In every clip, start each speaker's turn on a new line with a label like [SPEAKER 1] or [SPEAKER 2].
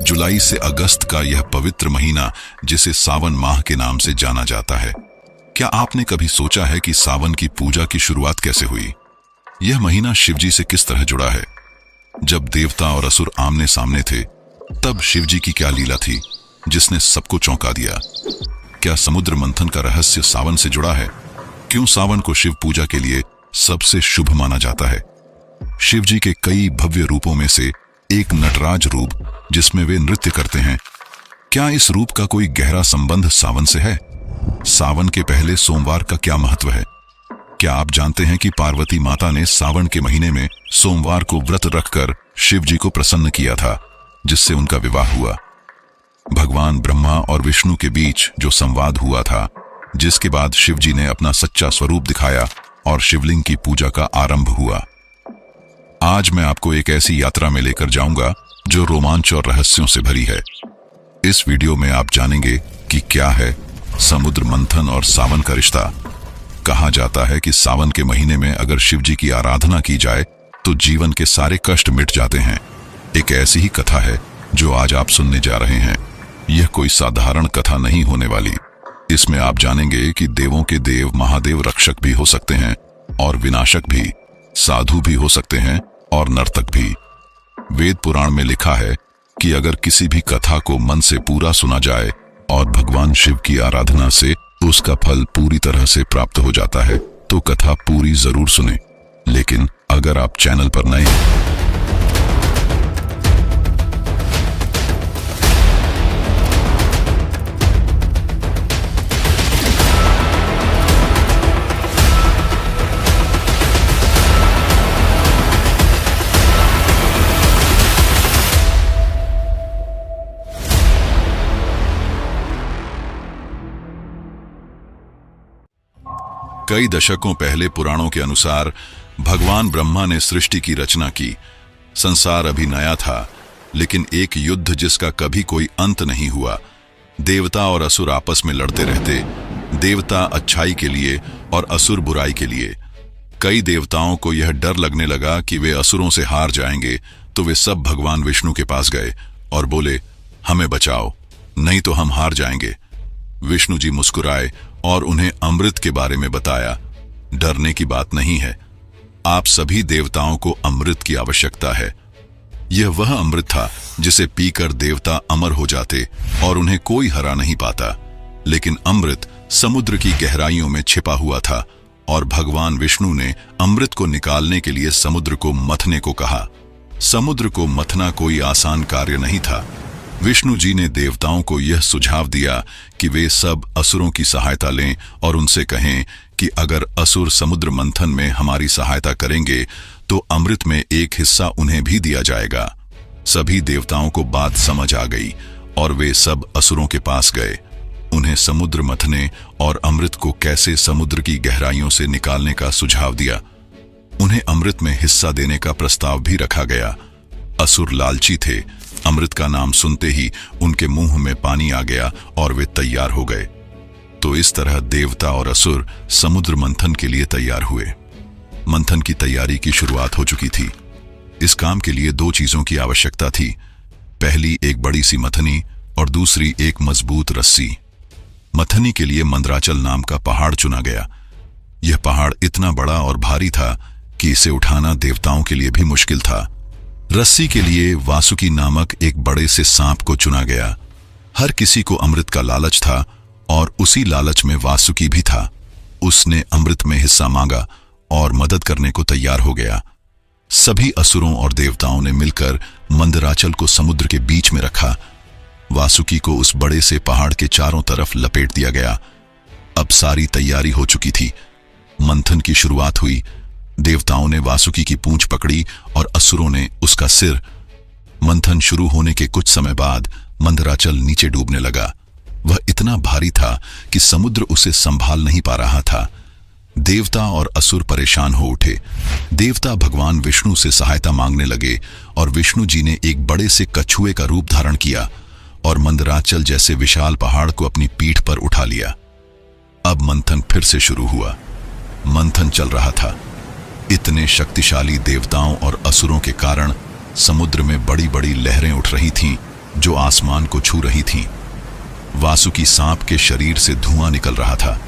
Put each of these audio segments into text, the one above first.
[SPEAKER 1] जुलाई से अगस्त का यह पवित्र महीना जिसे सावन माह के नाम से जाना जाता है। क्या आपने कभी सोचा है कि सावन की पूजा की शुरुआत कैसे हुई? यह महीना शिवजी से किस तरह जुड़ा है? जब देवता और असुर आमने सामने थे, तब शिवजी की क्या लीला थी जिसने सबको चौंका दिया? क्या समुद्र मंथन का रहस्य सावन से जुड़ा है? क्यों सावन को शिव पूजा के लिए सबसे शुभ माना जाता है? शिवजी के कई भव्य रूपों में से एक नटराज रूप जिसमें वे नृत्य करते हैं, क्या इस रूप का कोई गहरा संबंध सावन से है? सावन के पहले सोमवार का क्या महत्व है? क्या आप जानते हैं कि पार्वती माता ने सावन के महीने में सोमवार को व्रत रखकर शिवजी को प्रसन्न किया था, जिससे उनका विवाह हुआ? भगवान ब्रह्मा और विष्णु के बीच जो संवाद हुआ था, जिसके बाद शिवजी ने अपना सच्चा स्वरूप दिखाया और शिवलिंग की पूजा का आरंभ हुआ। आज मैं आपको एक ऐसी यात्रा में लेकर जाऊंगा जो रोमांच और रहस्यों से भरी है। इस वीडियो में आप जानेंगे कि क्या है समुद्र मंथन और सावन का रिश्ता। कहा जाता है कि सावन के महीने में अगर शिवजी की आराधना की जाए तो जीवन के सारे कष्ट मिट जाते हैं। एक ऐसी ही कथा है जो आज आप सुनने जा रहे हैं। यह कोई साधारण कथा नहीं होने वाली। इसमें आप जानेंगे कि देवों के देव महादेव रक्षक भी हो सकते हैं और विनाशक भी, साधु भी हो सकते हैं और नर्तक भी। वेद पुराण में लिखा है कि अगर किसी भी कथा को मन से पूरा सुना जाए और भगवान शिव की आराधना से उसका फल पूरी तरह से प्राप्त हो जाता है, तो कथा पूरी जरूर सुने। लेकिन अगर आप चैनल पर नए हैं कई दशकों पहले पुराणों के अनुसार भगवान ब्रह्मा ने सृष्टि की रचना की। संसार अभी नया था, लेकिन एक युद्ध जिसका कभी कोई अंत नहीं हुआ। देवता और असुर आपस में लड़ते रहते, देवता अच्छाई के लिए और असुर बुराई के लिए। कई देवताओं को यह डर लगने लगा कि वे असुरों से हार जाएंगे, तो वे सब भगवान विष्णु के पास गए और बोले, हमें बचाओ, नहीं तो हम हार जाएंगे। विष्णु जी मुस्कुराए और उन्हें अमृत के बारे में बताया। डरने की बात नहीं है, आप सभी देवताओं को अमृत की आवश्यकता है। यह वह अमृत था जिसे पीकर देवता अमर हो जाते और उन्हें कोई हरा नहीं पाता। लेकिन अमृत समुद्र की गहराइयों में छिपा हुआ था और भगवान विष्णु ने अमृत को निकालने के लिए समुद्र को मथने को कहा। समुद्र को मथना कोई आसान कार्य नहीं था। विष्णु जी ने देवताओं को यह सुझाव दिया कि वे सब असुरों की सहायता लें और उनसे कहें कि अगर असुर समुद्र मंथन में हमारी सहायता करेंगे तो अमृत में एक हिस्सा उन्हें भी दिया जाएगा। सभी देवताओं को बात समझ आ गई और वे सब असुरों के पास गए। उन्हें समुद्र मथने और अमृत को कैसे समुद्र की गहराइयों से निकालने का सुझाव दिया। उन्हें अमृत में हिस्सा देने का प्रस्ताव भी रखा गया। असुर लालची थे। अमृत का नाम सुनते ही उनके मुंह में पानी आ गया और वे तैयार हो गए। तो इस तरह देवता और असुर समुद्र मंथन के लिए तैयार हुए। मंथन की तैयारी की शुरुआत हो चुकी थी। इस काम के लिए दो चीजों की आवश्यकता थी। पहली एक बड़ी सी मथनी और दूसरी एक मजबूत रस्सी। मथनी के लिए मंदराचल नाम का पहाड़ चुना गया। यह पहाड़ इतना बड़ा और भारी था कि इसे उठाना देवताओं के लिए भी मुश्किल था। रस्सी के लिए वासुकी नामक एक बड़े से सांप को चुना गया। हर किसी को अमृत का लालच था और उसी लालच में वासुकी भी था। उसने अमृत में हिस्सा मांगा और मदद करने को तैयार हो गया। सभी असुरों और देवताओं ने मिलकर मंदराचल को समुद्र के बीच में रखा। वासुकी को उस बड़े से पहाड़ के चारों तरफ लपेट दिया गया। अब सारी तैयारी हो चुकी थी। मंथन की शुरुआत हुई। देवताओं ने वासुकी की पूंछ पकड़ी और असुरों ने उसका सिर। मंथन शुरू होने के कुछ समय बाद मंदराचल नीचे डूबने लगा। वह इतना भारी था कि समुद्र उसे संभाल नहीं पा रहा था। देवता और असुर परेशान हो उठे। देवता भगवान विष्णु से सहायता मांगने लगे और विष्णु जी ने एक बड़े से कछुए का रूप धारण किया और मंदराचल जैसे विशाल पहाड़ को अपनी पीठ पर उठा लिया। अब मंथन फिर से शुरू हुआ। मंथन चल रहा था। इतने शक्तिशाली देवताओं और असुरों के कारण समुद्र में बड़ी बड़ी लहरें उठ रही थीं जो आसमान को छू रही थीं। वासुकी सांप के शरीर से धुआं निकल रहा था।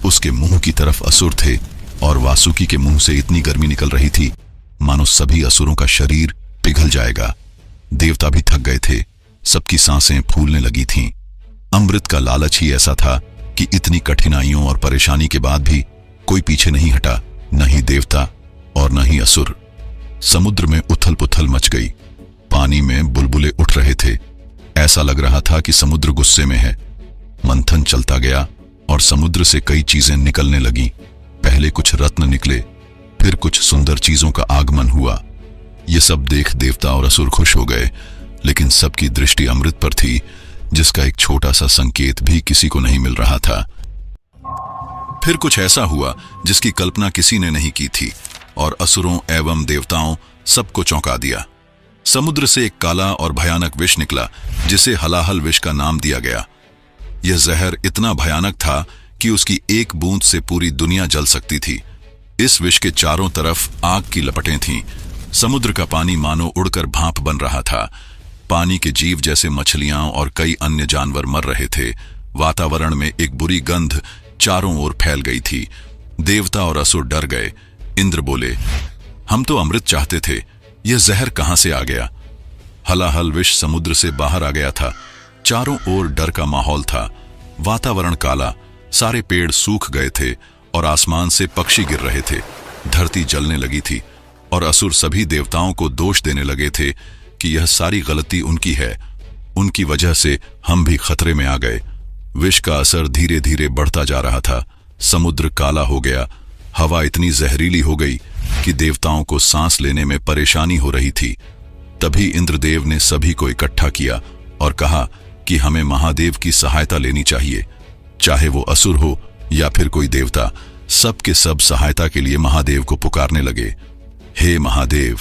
[SPEAKER 1] उसके मुंह की तरफ असुर थे और वासुकी के मुंह से इतनी गर्मी निकल रही थी मानो सभी असुरों का शरीर पिघल जाएगा। देवता भी थक गए थे, सबकी सांसें फूलने लगी थीं। अमृत का लालच ही ऐसा था कि इतनी कठिनाइयों और परेशानी के बाद भी कोई पीछे नहीं हटा, न ही देवता और न ही असुर। समुद्र में उथल पुथल मच गई। पानी में बुलबुले उठ रहे थे। ऐसा लग रहा था कि समुद्र गुस्से में है। मंथन चलता गया और समुद्र से कई चीजें निकलने लगीं। पहले कुछ रत्न निकले, फिर कुछ सुंदर चीजों का आगमन हुआ। ये सब देख देवता और असुर खुश हो गए, लेकिन सबकी दृष्टि अमृत पर थी, जिसका एक छोटा सा संकेत भी किसी को नहीं मिल रहा था। फिर कुछ ऐसा हुआ जिसकी कल्पना किसी ने नहीं की थी और असुरों एवं देवताओं सबको चौंका दिया। समुद्र से एक काला और भयानक विष निकला, जिसे हलाहल विष का नाम दिया गया। यह जहर इतना भयानक था कि उसकी एक बूंद से पूरी दुनिया जल सकती थी। इस विष के चारों तरफ आग की लपटें थीं। समुद्र का पानी मानो उड़कर भाप बन रहा था। पानी के जीव जैसे मछलियां और कई अन्य जानवर मर रहे थे। वातावरण में एक बुरी गंध चारों ओर फैल गई थी। देवता और असुर डर गए। इंद्र बोले, हम तो अमृत चाहते थे, यह जहर कहां से आ गया? हलाहल विष समुद्र से बाहर आ गया था। चारों ओर डर का माहौल था। वातावरण काला, सारे पेड़ सूख गए थे और आसमान से पक्षी गिर रहे थे। धरती जलने लगी थी और असुर सभी देवताओं को दोष देने लगे थे कि यह सारी गलती उनकी है। उनकी वजह से हम भी खतरे में आ गए। विष का असर धीरे धीरे बढ़ता जा रहा था। समुद्र काला हो गया। हवा इतनी जहरीली हो गई कि देवताओं को सांस लेने में परेशानी हो रही थी। तभी इंद्रदेव ने सभी को इकट्ठा किया और कहा कि हमें महादेव की सहायता लेनी चाहिए। चाहे वो असुर हो या फिर कोई देवता, सब के सब सहायता के लिए महादेव को पुकारने लगे। हे महादेव,